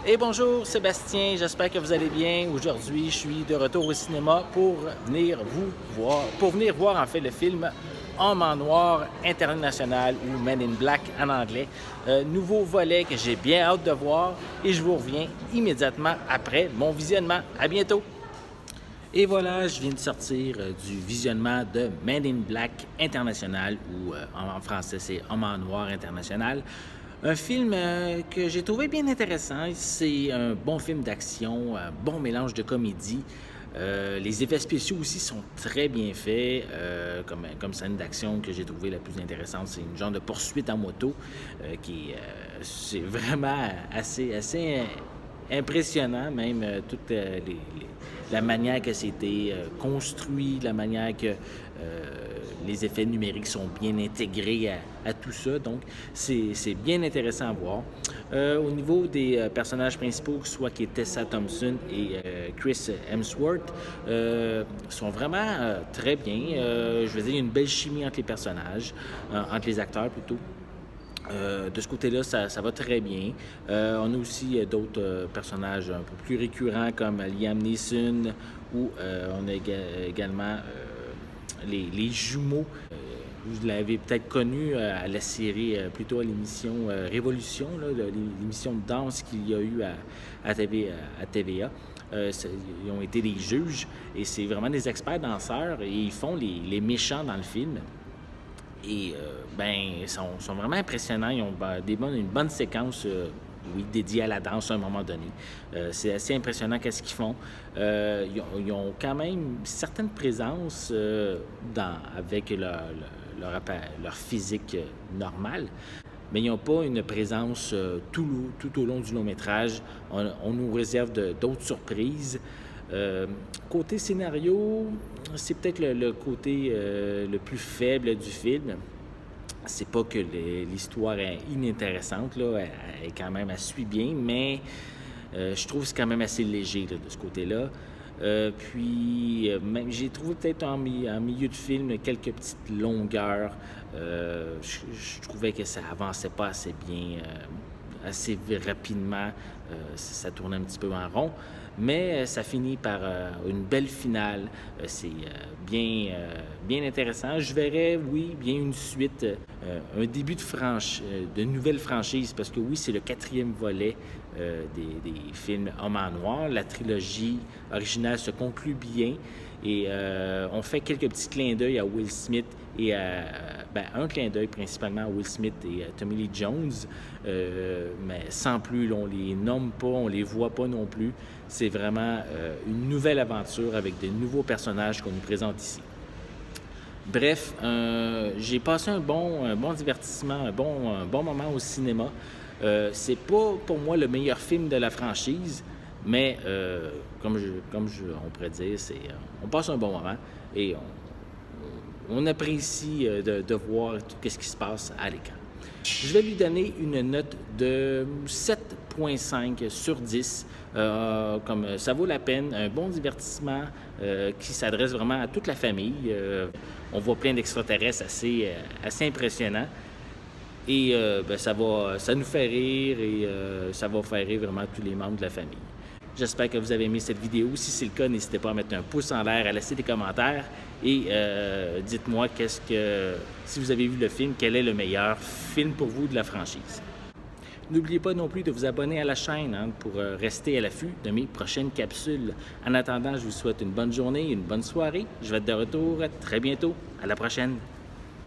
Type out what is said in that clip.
Et bonjour Sébastien, j'espère que vous allez bien. Aujourd'hui, je suis de retour au cinéma pour venir voir en fait le film Homme en noir international ou Men in Black en anglais. Nouveau volet que j'ai bien hâte de voir et je vous reviens immédiatement après mon visionnement. À bientôt! Et voilà, je viens de sortir du visionnement de Men in Black International, ou en français c'est Homme en noir international. Un film que j'ai trouvé bien intéressant. C'est un bon film d'action, un bon mélange de comédie. Les effets spéciaux aussi sont très bien faits. Comme scène d'action que j'ai trouvé la plus intéressante, c'est une genre de poursuite en moto c'est vraiment assez impressionnant, même toute la manière que c'était construit, la manière que les effets numériques sont bien intégrés à tout ça. Donc, c'est bien intéressant à voir. Au niveau des personnages principaux, soit qui est Tessa Thompson et Chris Hemsworth, sont vraiment très bien. Je veux dire, il y a une belle chimie entre les personnages, entre les acteurs plutôt. De ce côté-là, ça va très bien. On a aussi d'autres personnages un peu plus récurrents comme Liam Neeson ou on a également les jumeaux. Vous l'avez peut-être connu à la série, plutôt à l'émission Révolution, là, l'émission de danse qu'il y a eu à TVA. Ils ont été des juges et c'est vraiment des experts danseurs et ils font les méchants dans le film. Et ils sont vraiment impressionnants. Ils ont une bonne séquence dédiée à la danse à un moment donné. C'est assez impressionnant qu'est-ce qu'ils font. Ils ont quand même une certaine présence avec leur physique normale, mais ils n'ont pas une présence tout au long du long métrage. On nous réserve d'autres surprises. Côté scénario, c'est peut-être le côté le plus faible du film. C'est pas que l'histoire est inintéressante, là, elle suit bien, mais je trouve que c'est quand même assez léger là, de ce côté-là. Même j'ai trouvé peut-être en milieu de film quelques petites longueurs. Je trouvais que ça avançait pas assez bien, assez rapidement. Ça tournait un petit peu en rond. Mais ça finit par une belle finale. C'est bien intéressant. Je verrais, oui, bien une suite, un début de nouvelle franchise, parce que oui, c'est le 4e volet des films Homme en noir. La trilogie originale se conclut bien et on fait quelques petits clins d'œil à Will Smith et un clin d'œil principalement à Will Smith et à Tommy Lee Jones, mais sans plus, là, on les nomme pas, on les voit pas non plus. C'est vraiment une nouvelle aventure avec de nouveaux personnages qu'on nous présente ici. Bref, j'ai passé un bon divertissement, un bon moment au cinéma. C'est pas pour moi le meilleur film de la franchise, mais on pourrait dire, on passe un bon moment et on apprécie de voir tout ce qui se passe à l'écran. Je vais lui donner une note de 7,5 sur 10. Comme ça vaut la peine, un bon divertissement qui s'adresse vraiment à toute la famille. On voit plein d'extraterrestres assez impressionnants. Et ça nous fait rire et ça va faire rire vraiment tous les membres de la famille. J'espère que vous avez aimé cette vidéo. Si c'est le cas, n'hésitez pas à mettre un pouce en l'air, à laisser des commentaires et dites-moi si vous avez vu le film, quel est le meilleur film pour vous de la franchise. N'oubliez pas non plus de vous abonner à la chaîne pour rester à l'affût de mes prochaines capsules. En attendant, je vous souhaite une bonne journée, une bonne soirée. Je vais être de retour très bientôt. À la prochaine!